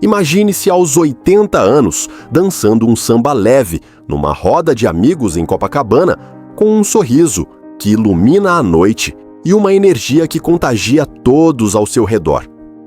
Imagine-se aos 80 anos, dançando um samba leve, numa roda de amigos em Copacabana, com um sorriso que ilumina a noite e uma energia que contagia todos ao seu redor.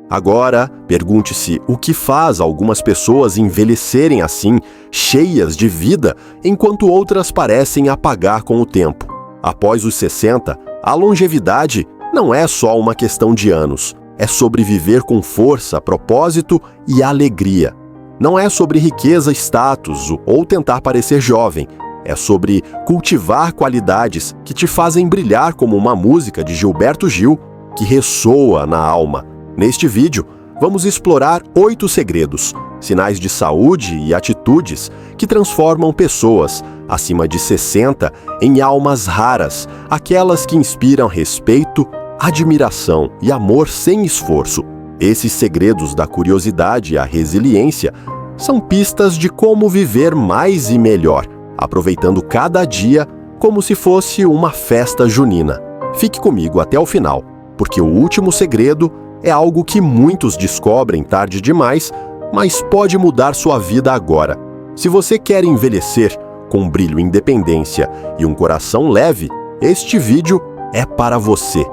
Agora, pergunte-se o que faz algumas pessoas envelhecerem assim, cheias de vida, enquanto outras parecem apagar com o tempo. Após os 60, a longevidade não é só uma questão de anos. É sobre viver com força, propósito e alegria. Não é sobre riqueza, status ou tentar parecer jovem. É sobre cultivar qualidades que te fazem brilhar como uma música de Gilberto Gil que ressoa na alma. Neste vídeo, vamos explorar 8 segredos, sinais de saúde e atitudes que transformam pessoas acima de 60 em almas raras, aquelas que inspiram respeito, admiração e amor sem esforço. Esses segredos da curiosidade e a resiliência são pistas de como viver mais e melhor, aproveitando cada dia como se fosse uma festa junina. Fique comigo até o final, porque o último segredo é algo que muitos descobrem tarde demais, mas pode mudar sua vida agora. Se você quer envelhecer com brilho, independência e um coração leve, este vídeo é para você.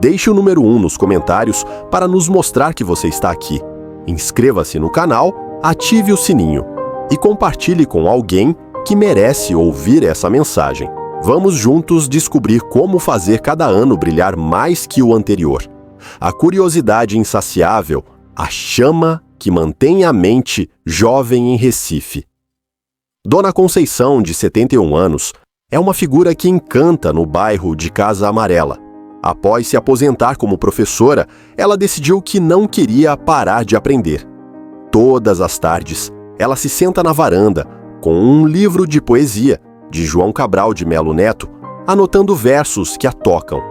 Deixe o número 1 nos comentários para nos mostrar que você está aqui. Inscreva-se no canal, ative o sininho e compartilhe com alguém que merece ouvir essa mensagem. Vamos juntos descobrir como fazer cada ano brilhar mais que o anterior. A curiosidade insaciável, a chama que mantém a mente jovem em Recife. Dona Conceição, de 71 anos, é uma figura que encanta no bairro de Casa Amarela. Após se aposentar como professora, ela decidiu que não queria parar de aprender. Todas as tardes, ela se senta na varanda com um livro de poesia de João Cabral de Melo Neto, anotando versos que a tocam.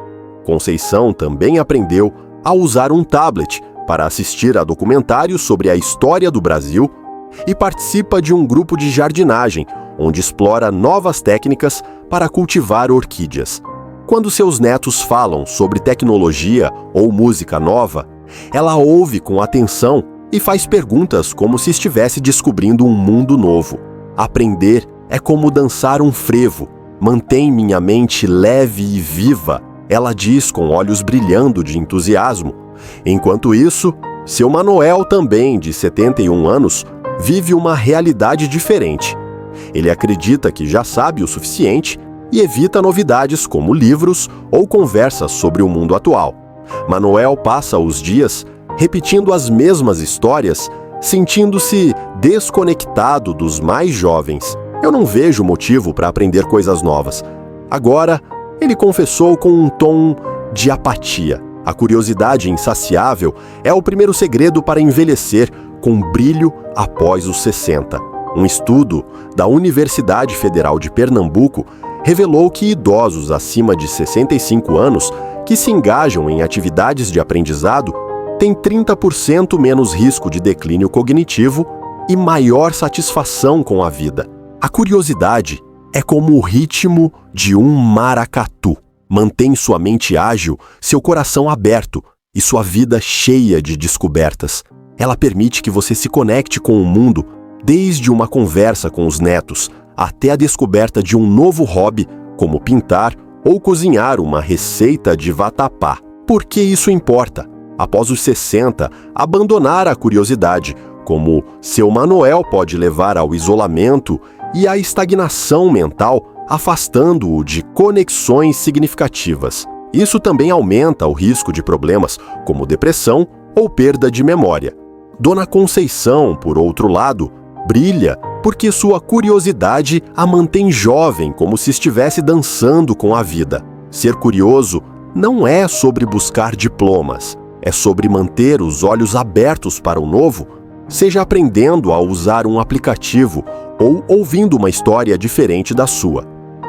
Conceição também aprendeu a usar um tablet para assistir a documentários sobre a história do Brasil e participa de um grupo de jardinagem, onde explora novas técnicas para cultivar orquídeas. Quando seus netos falam sobre tecnologia ou música nova, ela ouve com atenção e faz perguntas como se estivesse descobrindo um mundo novo. Aprender é como dançar um frevo, mantém minha mente leve e viva, ela diz com olhos brilhando de entusiasmo. Enquanto isso, seu Manuel, também de 71 anos, vive uma realidade diferente. Ele acredita que já sabe o suficiente e evita novidades como livros ou conversas sobre o mundo atual. Manuel passa os dias repetindo as mesmas histórias, sentindo-se desconectado dos mais jovens. Eu não vejo motivo para aprender coisas novas. Agora, ele confessou com um tom de apatia. A curiosidade insaciável é o primeiro segredo para envelhecer com brilho após os 60. Um estudo da Universidade Federal de Pernambuco revelou que idosos acima de 65 anos que se engajam em atividades de aprendizado têm 30% menos risco de declínio cognitivo e maior satisfação com a vida. A curiosidade é como o ritmo de um maracatu. Mantém sua mente ágil, seu coração aberto e sua vida cheia de descobertas. Ela permite que você se conecte com o mundo, desde uma conversa com os netos até a descoberta de um novo hobby, como pintar ou cozinhar uma receita de vatapá. Por que isso importa? Após os 60, abandonar a curiosidade, como seu Manuel, pode levar ao isolamento e à estagnação mental, afastando-o de conexões significativas. Isso também aumenta o risco de problemas como depressão ou perda de memória. Dona Conceição, por outro lado, brilha porque sua curiosidade a mantém jovem, como se estivesse dançando com a vida. Ser curioso não é sobre buscar diplomas, é sobre manter os olhos abertos para o novo, seja aprendendo a usar um aplicativo ou ouvindo uma história diferente da sua.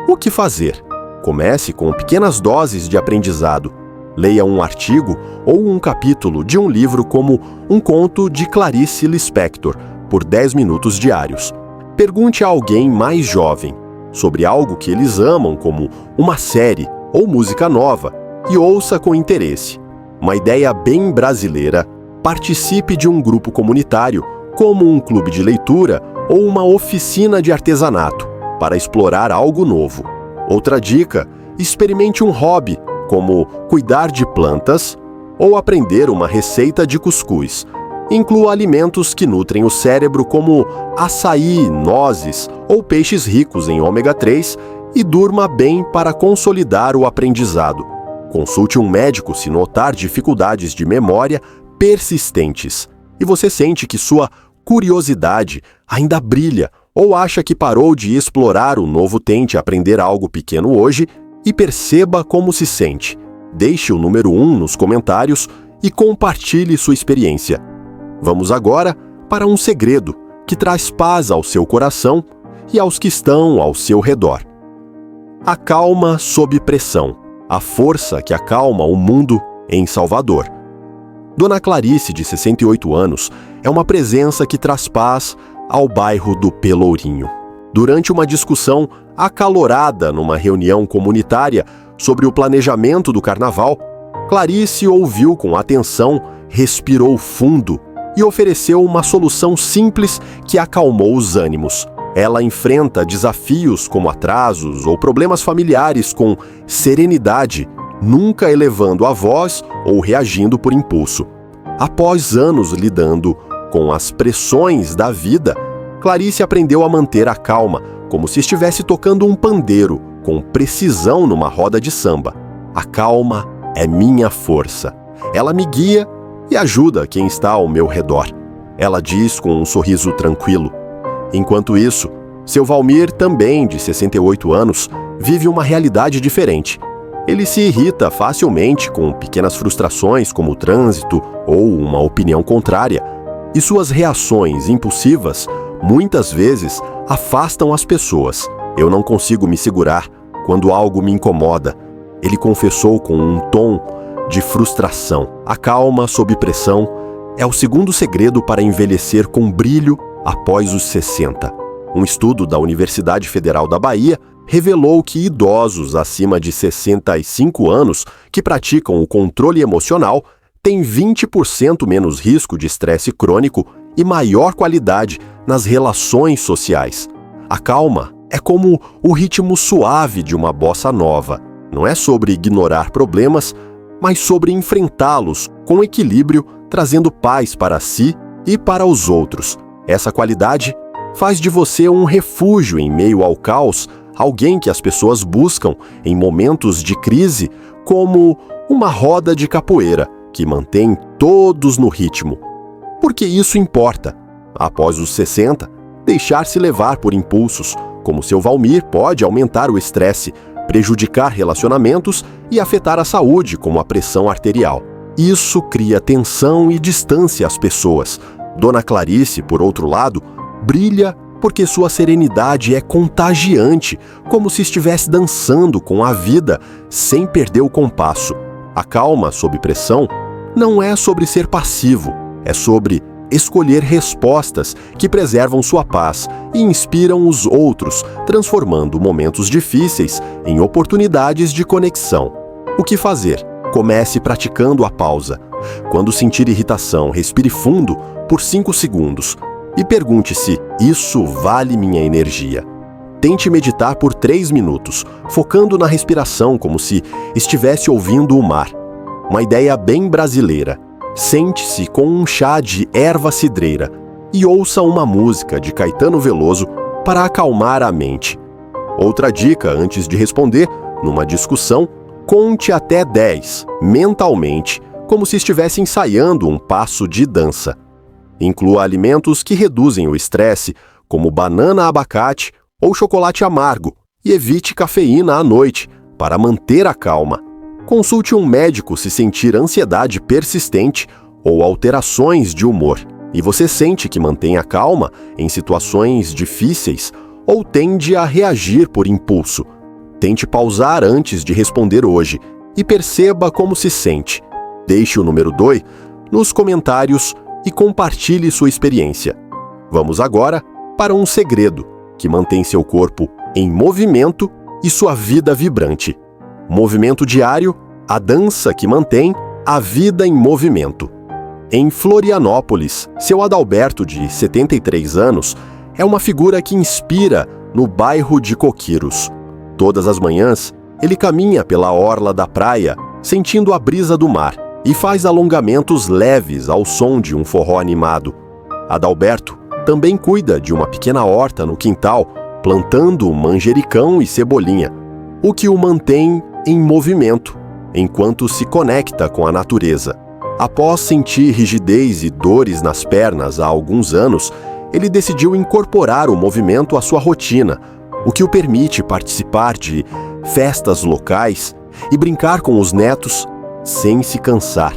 O que fazer? Comece com pequenas doses de aprendizado. Leia um artigo ou um capítulo de um livro como Um Conto de Clarice Lispector, por 10 minutos diários. Pergunte a alguém mais jovem sobre algo que eles amam, como uma série ou música nova, e ouça com interesse. Uma ideia bem brasileira: participe de um grupo comunitário, como um clube de leitura ou uma oficina de artesanato, para explorar algo novo. Outra dica: experimente um hobby, como cuidar de plantas ou aprender uma receita de cuscuz. Inclua alimentos que nutrem o cérebro, como açaí, nozes ou peixes ricos em ômega 3, e durma bem para consolidar o aprendizado. Consulte um médico se notar dificuldades de memória persistentes e você sente que sua curiosidade ainda brilha ou acha que parou de explorar o novo. Tente aprender algo pequeno hoje e perceba como se sente. Deixe o número 1 nos comentários e compartilhe sua experiência. Vamos agora para um segredo que traz paz ao seu coração e aos que estão ao seu redor. A calma sob pressão, a força que acalma o mundo em Salvador. Dona Clarice, de 68 anos, é uma presença que traz paz ao bairro do Pelourinho. Durante uma discussão acalorada numa reunião comunitária sobre o planejamento do carnaval, Clarice ouviu com atenção, respirou fundo e ofereceu uma solução simples que acalmou os ânimos. Ela enfrenta desafios como atrasos ou problemas familiares com serenidade, nunca elevando a voz ou reagindo por impulso. Após anos lidando com as pressões da vida, Clarice aprendeu a manter a calma, como se estivesse tocando um pandeiro, com precisão numa roda de samba. A calma é minha força. Ela me guia e ajuda quem está ao meu redor. Ela diz com um sorriso tranquilo. Enquanto isso, seu Valmir, também de 68 anos, vive uma realidade diferente. Ele se irrita facilmente com pequenas frustrações como o trânsito ou uma opinião contrária, e suas reações impulsivas muitas vezes afastam as pessoas. Eu não consigo me segurar quando algo me incomoda, ele confessou com um tom de frustração. A calma sob pressão é o segundo segredo para envelhecer com brilho após os 60. Um estudo da Universidade Federal da Bahia revelou que idosos acima de 65 anos que praticam o controle emocional têm 20% menos risco de estresse crônico e maior qualidade nas relações sociais. A calma é como o ritmo suave de uma bossa nova. Não é sobre ignorar problemas, mas sobre enfrentá-los com equilíbrio, trazendo paz para si e para os outros. Essa qualidade faz de você um refúgio em meio ao caos, alguém que as pessoas buscam em momentos de crise, como uma roda de capoeira que mantém todos no ritmo. Porque isso importa. Após os 60, deixar-se levar por impulsos, como seu Valmir, pode aumentar o estresse, prejudicar relacionamentos e afetar a saúde, como a pressão arterial. Isso cria tensão e distância às pessoas. Dona Clarice, por outro lado, brilha porque sua serenidade é contagiante, como se estivesse dançando com a vida sem perder o compasso. A calma sob pressão não é sobre ser passivo, é sobre escolher respostas que preservam sua paz e inspiram os outros, transformando momentos difíceis em oportunidades de conexão. O que fazer? Comece praticando a pausa. Quando sentir irritação, respire fundo por 5 segundos e pergunte-se: isso vale minha energia? Tente meditar por 3 minutos, focando na respiração como se estivesse ouvindo o mar. Uma ideia bem brasileira. Sente-se com um chá de erva cidreira e ouça uma música de Caetano Veloso para acalmar a mente. Outra dica antes de responder, numa discussão, conte até 10, mentalmente, como se estivesse ensaiando um passo de dança. Inclua alimentos que reduzem o estresse, como banana, abacate ou chocolate amargo, e evite cafeína à noite, para manter a calma. Consulte um médico se sentir ansiedade persistente ou alterações de humor, e você sente que mantém a calma em situações difíceis ou tende a reagir por impulso. Tente pausar antes de responder hoje e perceba como se sente. Deixe o número 2 nos comentários e compartilhe sua experiência. Vamos agora para um segredo que mantém seu corpo em movimento e sua vida vibrante. Movimento diário, a dança que mantém a vida em movimento. Em Florianópolis, seu Adalberto, de 73 anos, é uma figura que inspira no bairro de Coqueiros. Todas as manhãs, ele caminha pela orla da praia, sentindo a brisa do mar, e faz alongamentos leves ao som de um forró animado. Adalberto também cuida de uma pequena horta no quintal, plantando manjericão e cebolinha, o que o mantém em movimento, enquanto se conecta com a natureza. Após sentir rigidez e dores nas pernas há alguns anos, ele decidiu incorporar o movimento à sua rotina, o que o permite participar de festas locais e brincar com os netos sem se cansar.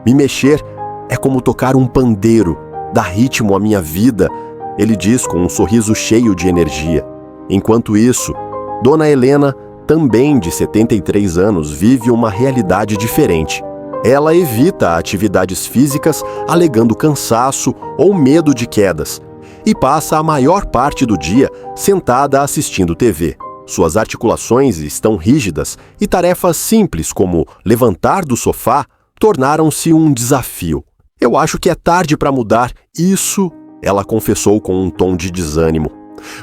Me mexer é como tocar um pandeiro, dá ritmo à minha vida, ele diz com um sorriso cheio de energia. Enquanto isso, Dona Helena, também de 73 anos, vive uma realidade diferente. Ela evita atividades físicas alegando cansaço ou medo de quedas e passa a maior parte do dia sentada assistindo TV. Suas articulações estão rígidas e tarefas simples como levantar do sofá tornaram-se um desafio. Eu acho que é tarde para mudar isso, ela confessou com um tom de desânimo.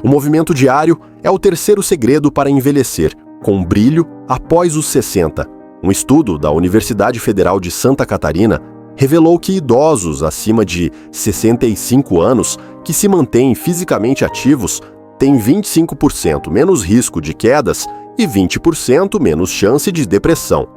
O movimento diário é o terceiro segredo para envelhecer, com brilho após os 60. Um estudo da Universidade Federal de Santa Catarina revelou que idosos acima de 65 anos que se mantêm fisicamente ativos têm 25% menos risco de quedas e 20% menos chance de depressão.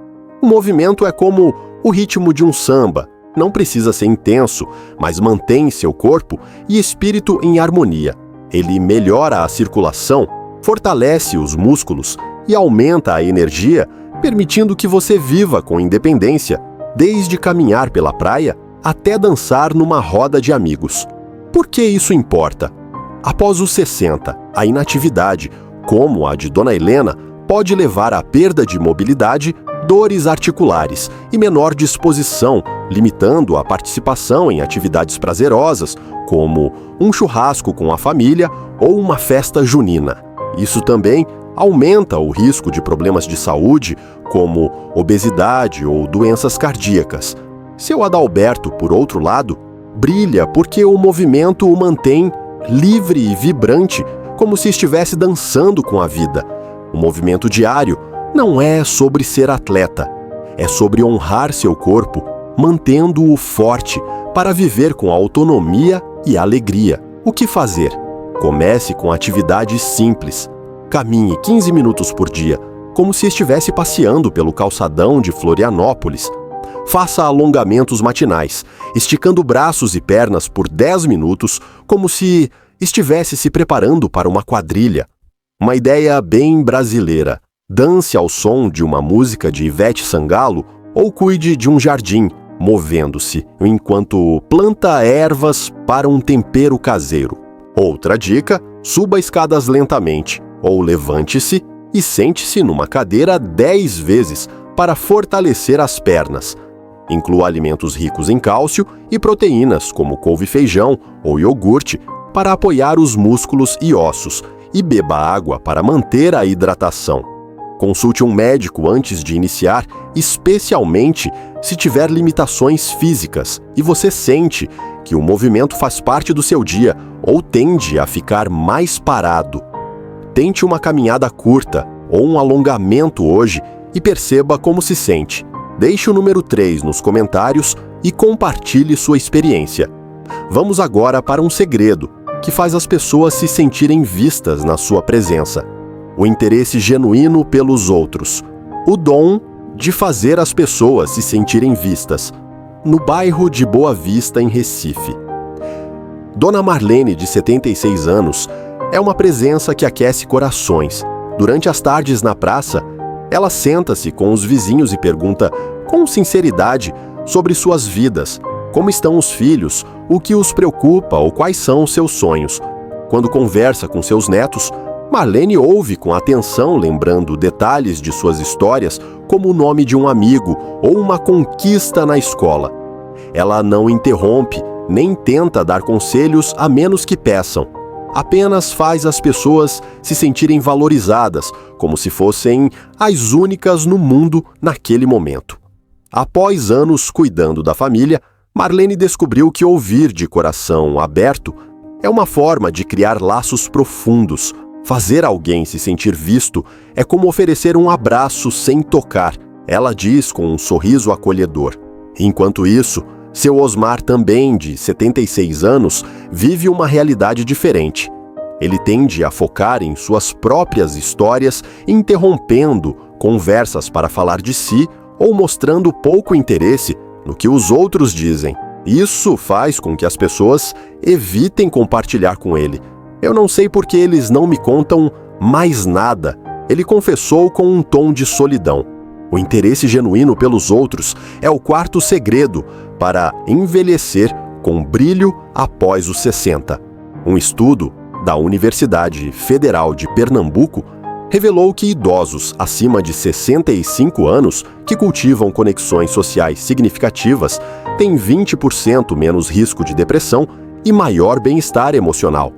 O movimento é como o ritmo de um samba, não precisa ser intenso, mas mantém seu corpo e espírito em harmonia. Ele melhora a circulação, fortalece os músculos e aumenta a energia, permitindo que você viva com independência, desde caminhar pela praia até dançar numa roda de amigos. Por que isso importa? Após os 60, a inatividade, como a de Dona Helena, pode levar à perda de mobilidade, dores articulares e menor disposição, limitando a participação em atividades prazerosas, como um churrasco com a família ou uma festa junina. Isso também aumenta o risco de problemas de saúde, como obesidade ou doenças cardíacas. Seu Adalberto, por outro lado, brilha porque o movimento o mantém livre e vibrante, como se estivesse dançando com a vida. O movimento diário não é sobre ser atleta, é sobre honrar seu corpo, mantendo-o forte para viver com autonomia e alegria. O que fazer? Comece com atividades simples. Caminhe 15 minutos por dia, como se estivesse passeando pelo calçadão de Florianópolis. Faça alongamentos matinais, esticando braços e pernas por 10 minutos, como se estivesse se preparando para uma quadrilha. Uma ideia bem brasileira. Dance ao som de uma música de Ivete Sangalo ou cuide de um jardim, movendo-se, enquanto planta ervas para um tempero caseiro. Outra dica, suba escadas lentamente, ou levante-se e sente-se numa cadeira 10 vezes para fortalecer as pernas. Inclua alimentos ricos em cálcio e proteínas, como couve-feijão ou iogurte, para apoiar os músculos e ossos, e beba água para manter a hidratação. Consulte um médico antes de iniciar, especialmente se tiver limitações físicas e você sente que o movimento faz parte do seu dia ou tende a ficar mais parado. Tente uma caminhada curta ou um alongamento hoje e perceba como se sente. Deixe o número 3 nos comentários e compartilhe sua experiência. Vamos agora para um segredo que faz as pessoas se sentirem vistas na sua presença. O interesse genuíno pelos outros. O dom de fazer as pessoas se sentirem vistas. No bairro de Boa Vista, em Recife. Dona Marlene, de 76 anos, é uma presença que aquece corações. Durante as tardes na praça, ela senta-se com os vizinhos e pergunta, com sinceridade, sobre suas vidas, como estão os filhos, o que os preocupa ou quais são os seus sonhos. Quando conversa com seus netos, Marlene ouve com atenção, lembrando detalhes de suas histórias, como o nome de um amigo ou uma conquista na escola. Ela não interrompe, nem tenta dar conselhos a menos que peçam. Apenas faz as pessoas se sentirem valorizadas, como se fossem as únicas no mundo naquele momento. Após anos cuidando da família, Marlene descobriu que ouvir de coração aberto é uma forma de criar laços profundos. Fazer alguém se sentir visto é como oferecer um abraço sem tocar, ela diz com um sorriso acolhedor. Enquanto isso, seu Osmar, também de 76 anos, vive uma realidade diferente. Ele tende a focar em suas próprias histórias, interrompendo conversas para falar de si ou mostrando pouco interesse no que os outros dizem. Isso faz com que as pessoas evitem compartilhar com ele. Eu não sei por que eles não me contam mais nada, ele confessou com um tom de solidão. O interesse genuíno pelos outros é o quarto segredo para envelhecer com brilho após os 60. Um estudo da Universidade Federal de Pernambuco revelou que idosos acima de 65 anos que cultivam conexões sociais significativas têm 20% menos risco de depressão e maior bem-estar emocional.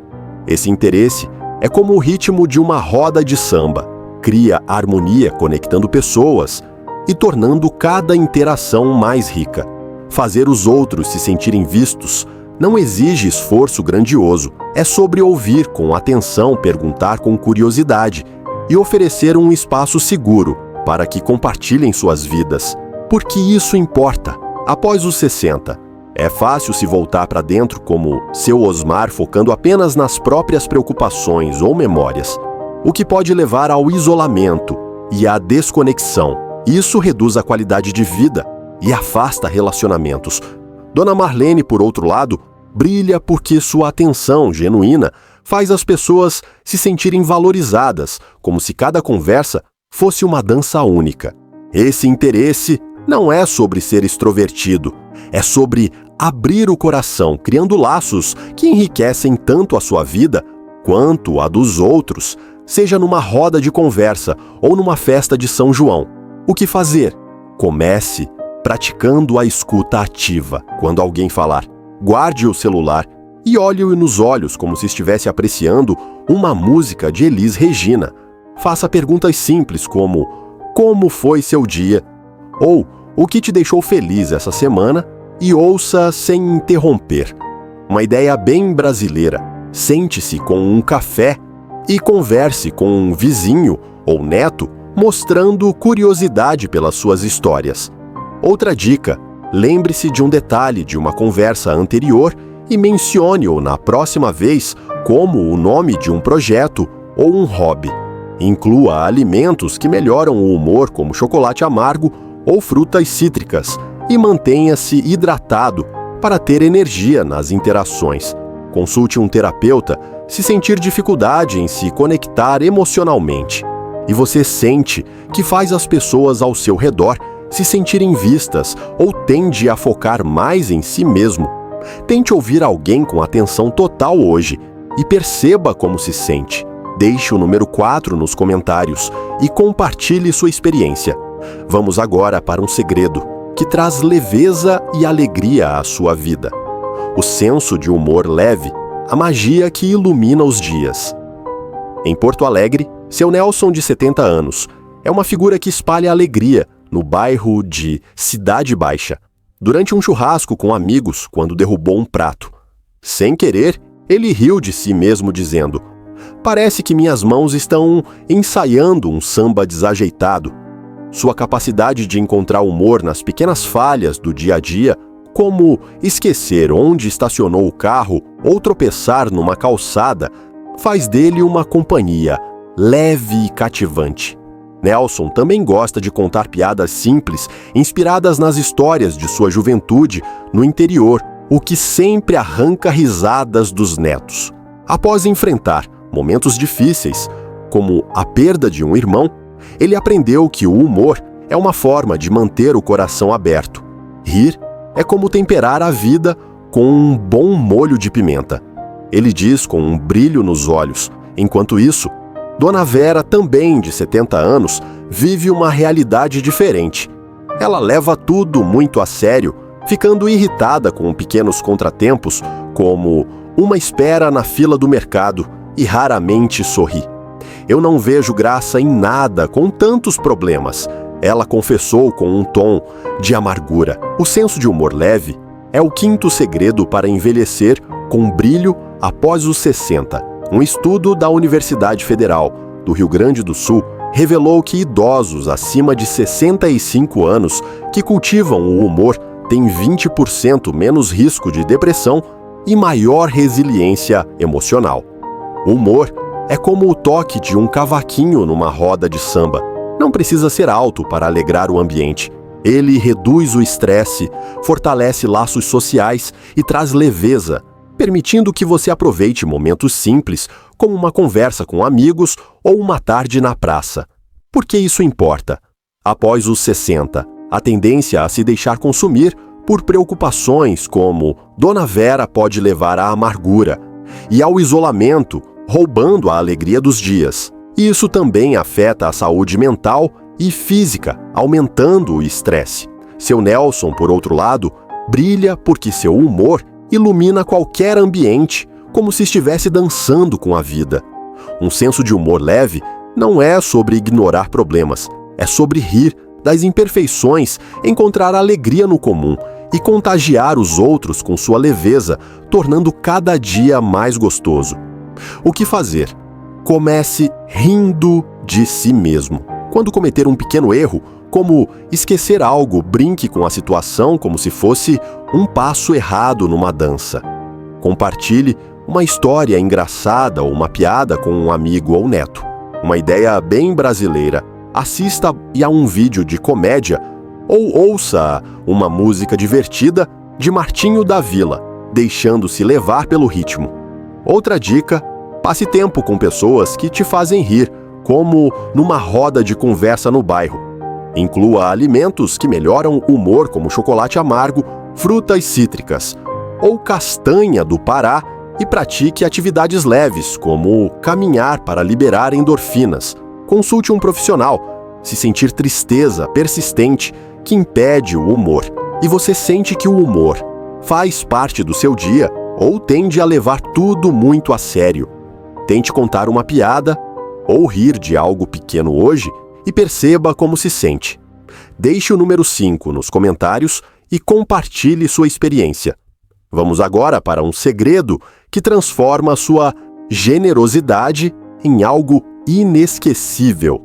Esse interesse é como o ritmo de uma roda de samba, cria harmonia conectando pessoas e tornando cada interação mais rica. Fazer os outros se sentirem vistos não exige esforço grandioso, é sobre ouvir com atenção, perguntar com curiosidade e oferecer um espaço seguro para que compartilhem suas vidas. Porque isso importa. Após os 60, é fácil se voltar para dentro como seu Osmar, focando apenas nas próprias preocupações ou memórias, o que pode levar ao isolamento e à desconexão. Isso reduz a qualidade de vida e afasta relacionamentos. Dona Marlene, por outro lado, brilha porque sua atenção genuína faz as pessoas se sentirem valorizadas, como se cada conversa fosse uma dança única. Esse interesse não é sobre ser extrovertido, é sobre abrir o coração, criando laços que enriquecem tanto a sua vida quanto a dos outros, seja numa roda de conversa ou numa festa de São João. O que fazer? Comece praticando a escuta ativa. Quando alguém falar, guarde o celular e olhe-o nos olhos como se estivesse apreciando uma música de Elis Regina. Faça perguntas simples como: como foi seu dia? Ou o que te deixou feliz essa semana? E ouça sem interromper. Uma ideia bem brasileira. Sente-se com um café e converse com um vizinho ou neto, mostrando curiosidade pelas suas histórias. Outra dica: lembre-se de um detalhe de uma conversa anterior e mencione-o na próxima vez como o nome de um projeto ou um hobby. Inclua alimentos que melhoram o humor, como chocolate amargo ou frutas cítricas, e mantenha-se hidratado para ter energia nas interações. Consulte um terapeuta se sentir dificuldade em se conectar emocionalmente. E você sente que faz as pessoas ao seu redor se sentirem vistas ou tende a focar mais em si mesmo. Tente ouvir alguém com atenção total hoje e perceba como se sente. Deixe o número 4 nos comentários e compartilhe sua experiência. Vamos agora para um segredo que traz leveza e alegria à sua vida. O senso de humor leve, a magia que ilumina os dias. Em Porto Alegre, seu Nelson, de 70 anos, é uma figura que espalha alegria no bairro de Cidade Baixa, durante um churrasco com amigos quando derrubou um prato. Sem querer, ele riu de si mesmo dizendo: "Parece que minhas mãos estão ensaiando um samba desajeitado." Sua capacidade de encontrar humor nas pequenas falhas do dia a dia, como esquecer onde estacionou o carro ou tropeçar numa calçada, faz dele uma companhia leve e cativante. Nelson também gosta de contar piadas simples, inspiradas nas histórias de sua juventude no interior, o que sempre arranca risadas dos netos. Após enfrentar momentos difíceis, como a perda de um irmão, ele aprendeu que o humor é uma forma de manter o coração aberto. Rir é como temperar a vida com um bom molho de pimenta. Ele diz com um brilho nos olhos. Enquanto isso, Dona Vera, também de 70 anos, vive uma realidade diferente. Ela leva tudo muito a sério, ficando irritada com pequenos contratempos, como uma espera na fila do mercado, e raramente sorri. "Eu não vejo graça em nada com tantos problemas", ela confessou com um tom de amargura. O senso de humor leve é o quinto segredo para envelhecer com brilho após os 60. Um estudo da Universidade Federal do Rio Grande do Sul revelou que idosos acima de 65 anos que cultivam o humor têm 20% menos risco de depressão e maior resiliência emocional. O humor é como o toque de um cavaquinho numa roda de samba. Não precisa ser alto para alegrar o ambiente. Ele reduz o estresse, fortalece laços sociais e traz leveza, permitindo que você aproveite momentos simples, como uma conversa com amigos ou uma tarde na praça. Por que isso importa? Após os 60, a tendência a se deixar consumir por preocupações como Dona Vera pode levar à amargura e ao isolamento, roubando a alegria dos dias. Isso também afeta a saúde mental e física, aumentando o estresse. Seu Nelson, por outro lado, brilha porque seu humor ilumina qualquer ambiente, como se estivesse dançando com a vida. Um senso de humor leve não é sobre ignorar problemas, é sobre rir das imperfeições, encontrar alegria no comum e contagiar os outros com sua leveza, tornando cada dia mais gostoso. O que fazer? Comece rindo de si mesmo. Quando cometer um pequeno erro, como esquecer algo, brinque com a situação como se fosse um passo errado numa dança. Compartilhe uma história engraçada ou uma piada com um amigo ou neto. Uma ideia bem brasileira. Assista a um vídeo de comédia ou ouça uma música divertida de Martinho da Vila, deixando-se levar pelo ritmo. Outra dica: passe tempo com pessoas que te fazem rir, como numa roda de conversa no bairro. Inclua alimentos que melhoram o humor, como chocolate amargo, frutas cítricas ou castanha do Pará, e pratique atividades leves, como caminhar para liberar endorfinas. Consulte um profissional. Se sentir tristeza persistente que impede o humor e você sente que o humor faz parte do seu dia ou tende a levar tudo muito a sério, tente contar uma piada ou rir de algo pequeno hoje e perceba como se sente. Deixe o número 5 nos comentários e compartilhe sua experiência. Vamos agora para um segredo que transforma sua generosidade em algo inesquecível.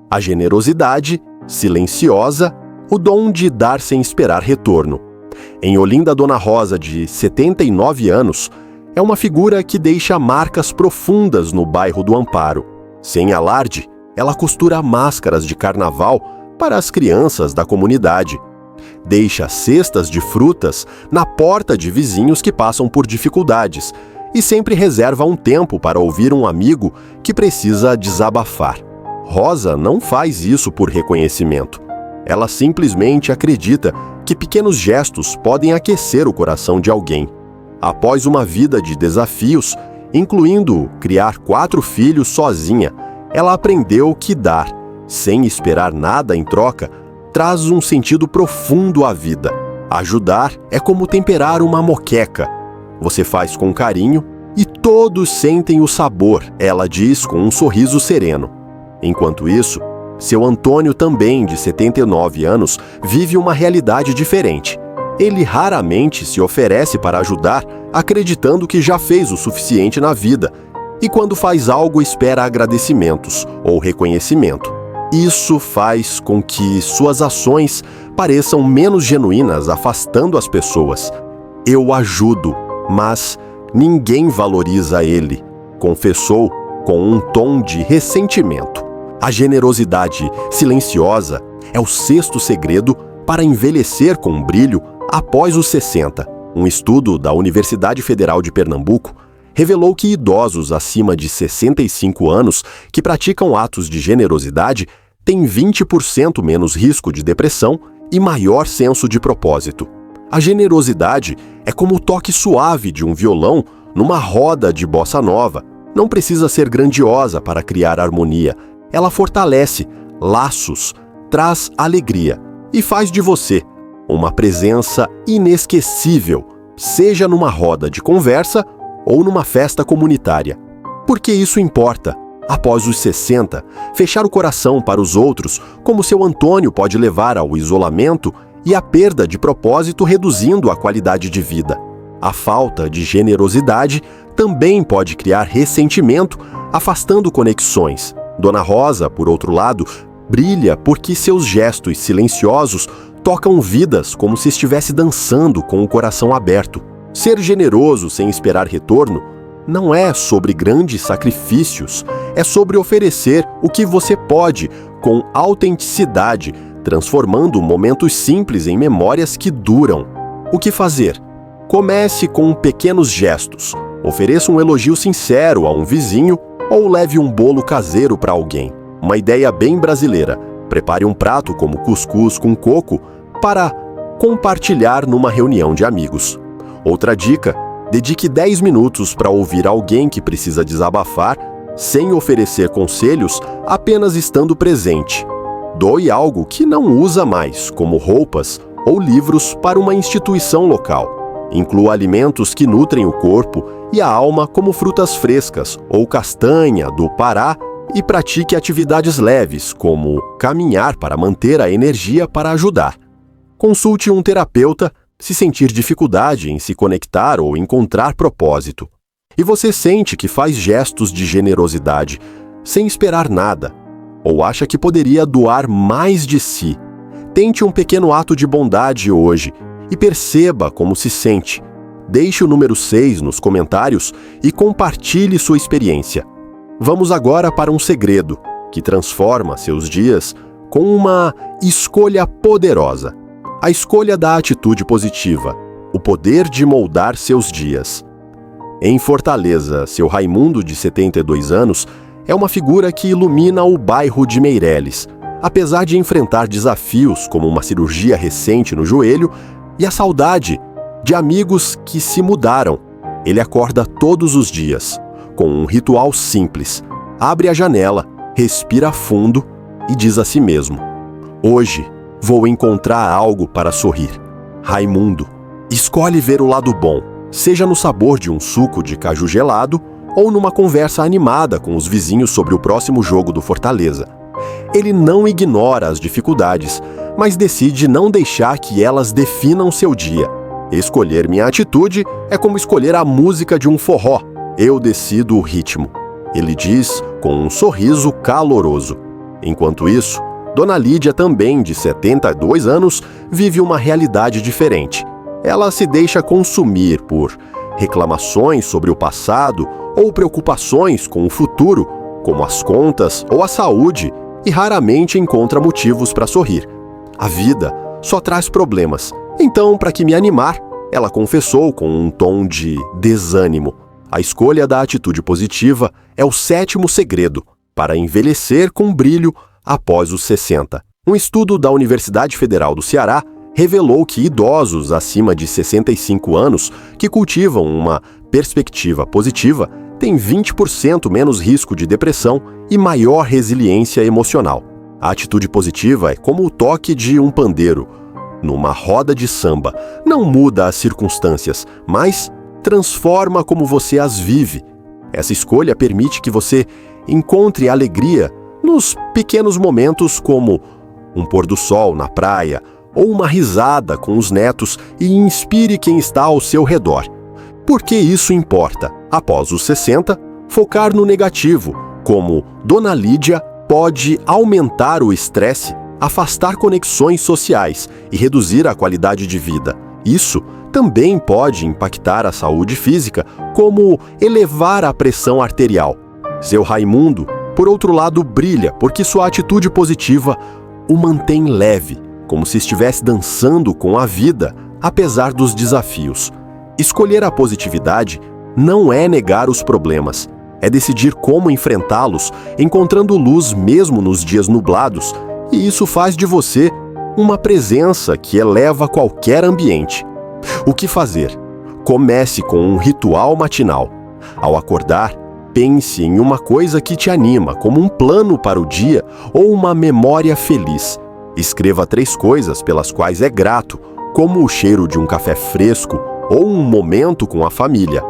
A generosidade silenciosa, o dom de dar sem esperar retorno. Em Olinda, Dona Rosa, de 79 anos, é uma figura que deixa marcas profundas no bairro do Amparo. Sem alarde, ela costura máscaras de carnaval para as crianças da comunidade. Deixa cestas de frutas na porta de vizinhos que passam por dificuldades e sempre reserva um tempo para ouvir um amigo que precisa desabafar. Rosa não faz isso por reconhecimento. Ela simplesmente acredita que pequenos gestos podem aquecer o coração de alguém. Após uma vida de desafios, incluindo criar 4 filhos sozinha, ela aprendeu que dar, sem esperar nada em troca, traz um sentido profundo à vida. Ajudar é como temperar uma moqueca. Você faz com carinho e todos sentem o sabor, ela diz com um sorriso sereno. Enquanto isso, seu Antônio, também de 79 anos, vive uma realidade diferente. Ele raramente se oferece para ajudar, acreditando que já fez o suficiente na vida, e quando faz algo espera agradecimentos ou reconhecimento. Isso faz com que suas ações pareçam menos genuínas, afastando as pessoas. Eu ajudo, mas ninguém valoriza ele, confessou com um tom de ressentimento. A generosidade silenciosa é o 6º segredo para envelhecer com brilho após os 60. Um estudo da Universidade Federal de Pernambuco revelou que idosos acima de 65 anos que praticam atos de generosidade têm 20% menos risco de depressão e maior senso de propósito. A generosidade é como o toque suave de um violão numa roda de bossa nova. Não precisa ser grandiosa para criar harmonia. Ela fortalece laços, traz alegria e faz de você uma presença inesquecível, seja numa roda de conversa ou numa festa comunitária. Por que isso importa? Após os 60, fechar o coração para os outros, como seu Antônio, pode levar ao isolamento e a perda de propósito, reduzindo a qualidade de vida. A falta de generosidade também pode criar ressentimento, afastando conexões. Dona Rosa, por outro lado, brilha porque seus gestos silenciosos tocam vidas como se estivesse dançando com o coração aberto. Ser generoso sem esperar retorno não é sobre grandes sacrifícios, é sobre oferecer o que você pode com autenticidade, transformando momentos simples em memórias que duram. O que fazer? Comece com pequenos gestos. Ofereça um elogio sincero a um vizinho ou leve um bolo caseiro para alguém. Uma ideia bem brasileira. Prepare um prato como cuscuz com coco para compartilhar numa reunião de amigos. Outra dica: dedique 10 minutos para ouvir alguém que precisa desabafar, sem oferecer conselhos, apenas estando presente. Doe algo que não usa mais, como roupas ou livros, para uma instituição local. Inclua alimentos que nutrem o corpo e a alma, como frutas frescas ou castanha do Pará, e pratique atividades leves, como caminhar, para manter a energia para ajudar. Consulte um terapeuta se sentir dificuldade em se conectar ou encontrar propósito. E você sente que faz gestos de generosidade sem esperar nada, ou acha que poderia doar mais de si. Tente um pequeno ato de bondade hoje e perceba como se sente. Deixe o número 6 nos comentários e compartilhe sua experiência. Vamos agora para um segredo que transforma seus dias com uma escolha poderosa. A escolha da atitude positiva, o poder de moldar seus dias. Em Fortaleza, seu Raimundo, de 72 anos, é uma figura que ilumina o bairro de Meireles. Apesar de enfrentar desafios como uma cirurgia recente no joelho e a saudade de amigos que se mudaram, ele acorda todos os dias com um ritual simples. Abre a janela, respira fundo e diz a si mesmo: hoje vou encontrar algo para sorrir. Raimundo escolhe ver o lado bom, seja no sabor de um suco de caju gelado ou numa conversa animada com os vizinhos sobre o próximo jogo do Fortaleza. Ele não ignora as dificuldades, mas decide não deixar que elas definam seu dia. Escolher minha atitude é como escolher a música de um forró. Eu decido o ritmo, ele diz com um sorriso caloroso. Enquanto isso, Dona Lídia, também de 72 anos, vive uma realidade diferente. Ela se deixa consumir por reclamações sobre o passado ou preocupações com o futuro, como as contas ou a saúde, e raramente encontra motivos para sorrir. A vida só traz problemas. Então, para que me animar, ela confessou com um tom de desânimo: a escolha da atitude positiva é o 7º segredo para envelhecer com brilho após os 60. Um estudo da Universidade Federal do Ceará revelou que idosos acima de 65 anos que cultivam uma perspectiva positiva têm 20% menos risco de depressão e maior resiliência emocional. A atitude positiva é como o toque de um pandeiro numa roda de samba. Não muda as circunstâncias, mas transforma como você as vive. Essa escolha permite que você encontre alegria nos pequenos momentos, como um pôr do sol na praia ou uma risada com os netos, e inspire quem está ao seu redor. Por que isso importa? Após os 60, focar no negativo, como Dona Lídia, pode aumentar o estresse, afastar conexões sociais e reduzir a qualidade de vida. Isso também pode impactar a saúde física, como elevar a pressão arterial. Seu Raimundo, por outro lado, brilha porque sua atitude positiva o mantém leve, como se estivesse dançando com a vida, apesar dos desafios. Escolher a positividade não é negar os problemas, é decidir como enfrentá-los, encontrando luz mesmo nos dias nublados, e isso faz de você uma presença que eleva qualquer ambiente. O que fazer? Comece com um ritual matinal. Ao acordar, pense em uma coisa que te anima, como um plano para o dia ou uma memória feliz. Escreva 3 coisas pelas quais é grato, como o cheiro de um café fresco ou um momento com a família.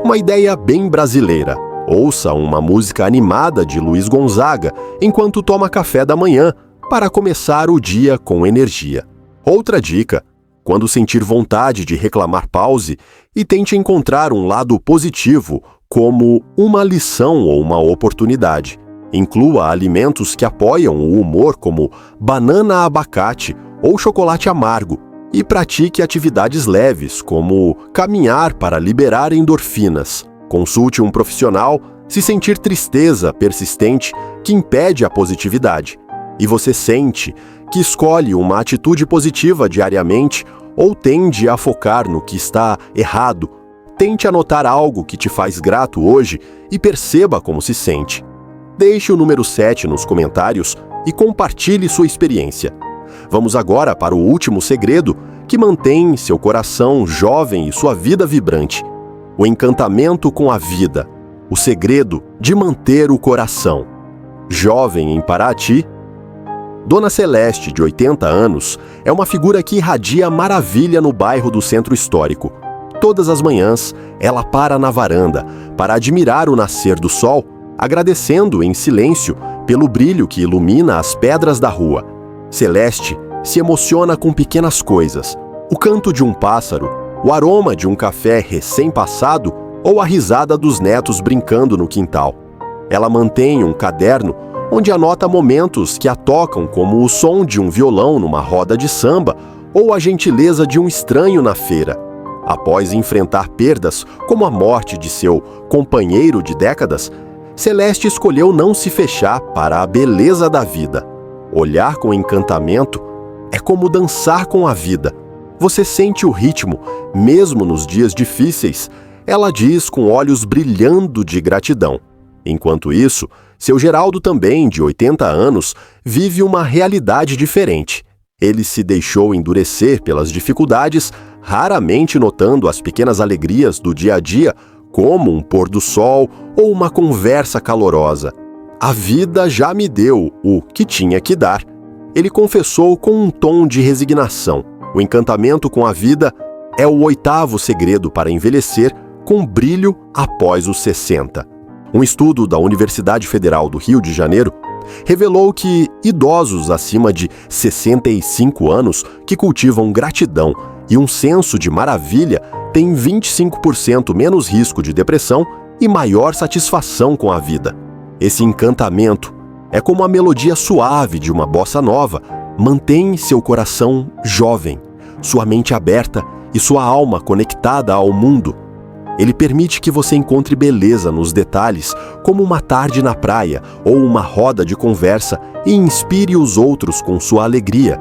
Uma ideia bem brasileira: ouça uma música animada de Luiz Gonzaga enquanto toma café da manhã, para começar o dia com energia. Outra dica: quando sentir vontade de reclamar, pause e tente encontrar um lado positivo, como uma lição ou uma oportunidade. Inclua alimentos que apoiam o humor, como banana abacate ou chocolate amargo, e pratique atividades leves, como caminhar para liberar endorfinas. Consulte um profissional se sentir tristeza persistente que impede a positividade, e você sente que escolhe uma atitude positiva diariamente ou tende a focar no que está errado. Tente anotar algo que te faz grato hoje e perceba como se sente. Deixe o número 7 nos comentários e compartilhe sua experiência. Vamos agora para o último segredo que mantém seu coração jovem e sua vida vibrante. O encantamento com a vida. O segredo de manter o coração jovem em Paraty. Dona Celeste, de 80 anos, é uma figura que irradia maravilha no bairro do Centro Histórico. Todas as manhãs, ela para na varanda para admirar o nascer do sol, agradecendo em silêncio pelo brilho que ilumina as pedras da rua. Celeste se emociona com pequenas coisas: o canto de um pássaro, o aroma de um café recém-passado ou a risada dos netos brincando no quintal. Ela mantém um caderno onde anota momentos que a tocam, como o som de um violão numa roda de samba ou a gentileza de um estranho na feira. Após enfrentar perdas como a morte de seu companheiro de décadas, Celeste escolheu não se fechar para a beleza da vida. Olhar com encantamento é como dançar com a vida. Você sente o ritmo, mesmo nos dias difíceis, ela diz com olhos brilhando de gratidão. Enquanto isso, seu Geraldo, também de 80 anos, vive uma realidade diferente. Ele se deixou endurecer pelas dificuldades, raramente notando as pequenas alegrias do dia a dia, como um pôr do sol ou uma conversa calorosa. A vida já me deu o que tinha que dar. Ele confessou com um tom de resignação. O encantamento com a vida é o 8º segredo para envelhecer com brilho após os 60. Um estudo da Universidade Federal do Rio de Janeiro revelou que idosos acima de 65 anos que cultivam gratidão e um senso de maravilha têm 25% menos risco de depressão e maior satisfação com a vida. Esse encantamento é como a melodia suave de uma bossa nova, mantém seu coração jovem, sua mente aberta e sua alma conectada ao mundo. Ele permite que você encontre beleza nos detalhes, como uma tarde na praia ou uma roda de conversa, e inspire os outros com sua alegria.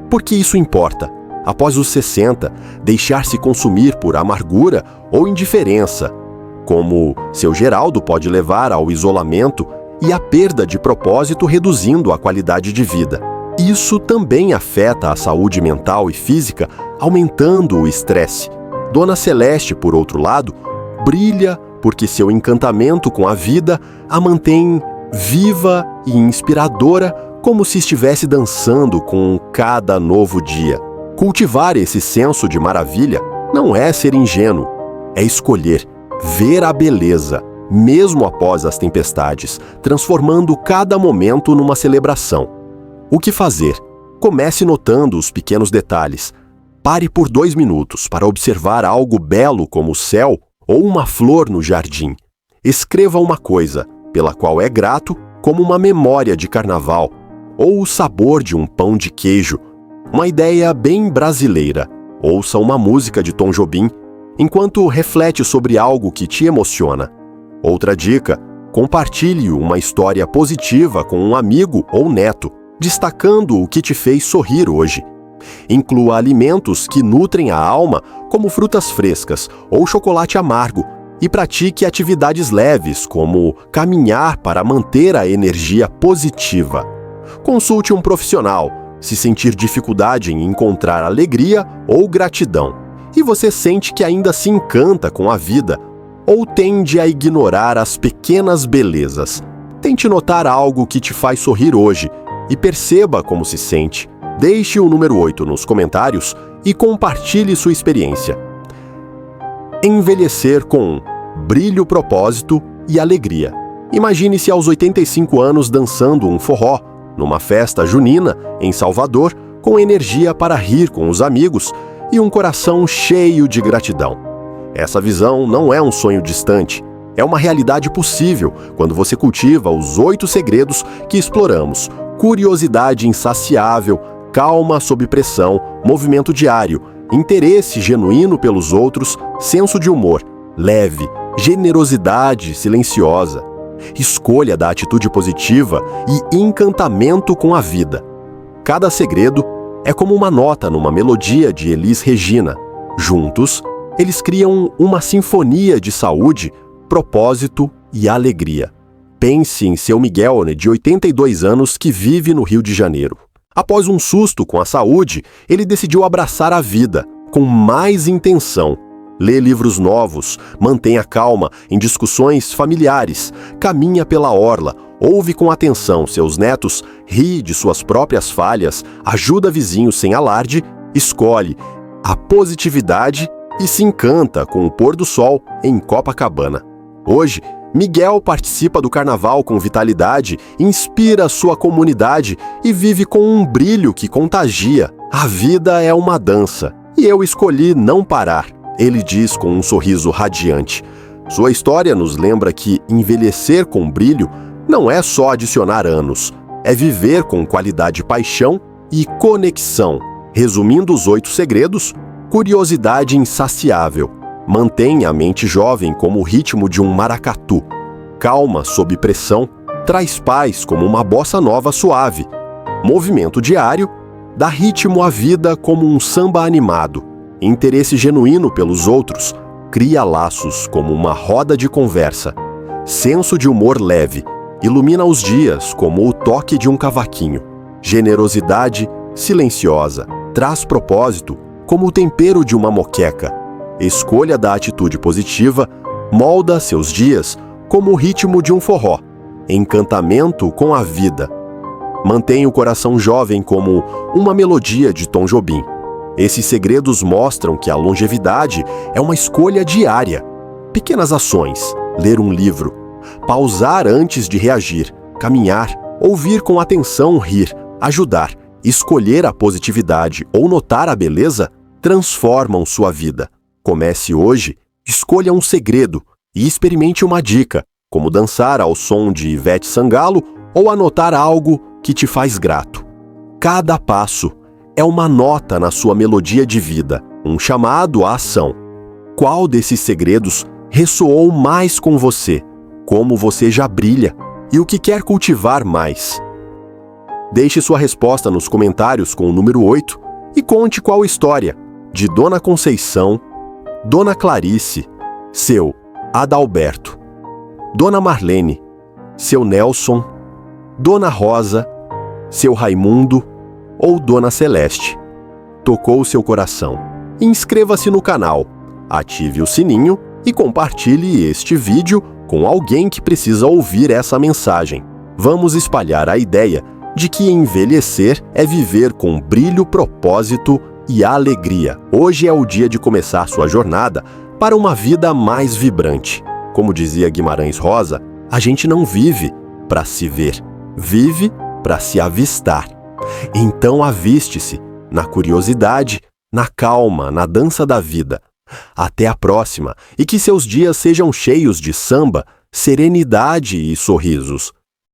Porque isso importa. Após os 60, deixar-se consumir por amargura ou indiferença, como seu Geraldo, pode levar ao isolamento e à perda de propósito, reduzindo a qualidade de vida. Isso também afeta a saúde mental e física, aumentando o estresse. Dona Celeste, por outro lado, brilha porque seu encantamento com a vida a mantém viva e inspiradora, como se estivesse dançando com cada novo dia. Cultivar esse senso de maravilha não é ser ingênuo, é escolher ver a beleza, mesmo após as tempestades, transformando cada momento numa celebração. O que fazer? Comece notando os pequenos detalhes. Pare por 2 minutos para observar algo belo como o céu ou uma flor no jardim. Escreva uma coisa pela qual é grato, como uma memória de carnaval ou o sabor de um pão de queijo. Uma ideia bem brasileira. Ouça uma música de Tom Jobim enquanto reflete sobre algo que te emociona. Outra dica: compartilhe uma história positiva com um amigo ou neto, destacando o que te fez sorrir hoje. Inclua alimentos que nutrem a alma, como frutas frescas ou chocolate amargo, e pratique atividades leves, como caminhar para manter a energia positiva. Consulte um profissional se sentir dificuldade em encontrar alegria ou gratidão, e você sente que ainda se encanta com a vida, ou tende a ignorar as pequenas belezas. Tente notar algo que te faz sorrir hoje e perceba como se sente. Deixe o número 8 nos comentários e compartilhe sua experiência. Envelhecer com brilho, propósito e alegria. Imagine-se aos 85 anos dançando um forró numa festa junina em Salvador, com energia para rir com os amigos e um coração cheio de gratidão. Essa visão não é um sonho distante, é uma realidade possível quando você cultiva os 8 segredos que exploramos: curiosidade insaciável, calma sob pressão, movimento diário, interesse genuíno pelos outros, senso de humor leve, generosidade silenciosa, escolha da atitude positiva e encantamento com a vida. Cada segredo é como uma nota numa melodia de Elis Regina. Juntos, eles criam uma sinfonia de saúde, propósito e alegria. Pense em seu Miguel, de 82 anos, que vive no Rio de Janeiro. Após um susto com a saúde, ele decidiu abraçar a vida com mais intenção. Lê livros novos, mantenha calma em discussões familiares, caminha pela orla, ouve com atenção seus netos, ri de suas próprias falhas, ajuda vizinhos sem alarde, escolhe a positividade e se encanta com o pôr do sol em Copacabana. Hoje, Miguel participa do carnaval com vitalidade, inspira sua comunidade e vive com um brilho que contagia. A vida é uma dança e eu escolhi não parar, ele diz com um sorriso radiante. Sua história nos lembra que envelhecer com brilho não é só adicionar anos, é viver com qualidade, paixão e conexão. Resumindo os 8 segredos: curiosidade insaciável. Mantenha a mente jovem como o ritmo de um maracatu. Calma sob pressão. Traz paz como uma bossa nova suave. Movimento diário. Dá ritmo à vida como um samba animado. Interesse genuíno pelos outros. Cria laços como uma roda de conversa. Senso de humor leve. Ilumina os dias como o toque de um cavaquinho. Generosidade silenciosa. Traz propósito como o tempero de uma moqueca. Escolha da atitude positiva, molda seus dias como o ritmo de um forró. Encantamento com a vida. Mantenha o coração jovem como uma melodia de Tom Jobim. Esses segredos mostram que a longevidade é uma escolha diária. Pequenas ações, ler um livro, pausar antes de reagir, caminhar, ouvir com atenção, rir, ajudar, escolher a positividade ou notar a beleza, transformam sua vida. Comece hoje, escolha um segredo e experimente uma dica, como dançar ao som de Ivete Sangalo ou anotar algo que te faz grato. Cada passo é uma nota na sua melodia de vida, um chamado à ação. Qual desses segredos ressoou mais com você? Como você já brilha? E o que quer cultivar mais? Deixe sua resposta nos comentários com o número 8 e conte qual história de Dona Conceição, Dona Clarice, seu Adalberto, Dona Marlene, seu Nelson, Dona Rosa, seu Raimundo ou Dona Celeste tocou seu coração. Inscreva-se no canal, ative o sininho e compartilhe este vídeo com alguém que precisa ouvir essa mensagem. Vamos espalhar a ideia de que envelhecer é viver com brilho, propósito e alegria. Hoje é o dia de começar sua jornada para uma vida mais vibrante. Como dizia Guimarães Rosa, a gente não vive para se ver, vive para se avistar. Então aviste-se na curiosidade, na calma, na dança da vida. Até a próxima e que seus dias sejam cheios de samba, serenidade e sorrisos.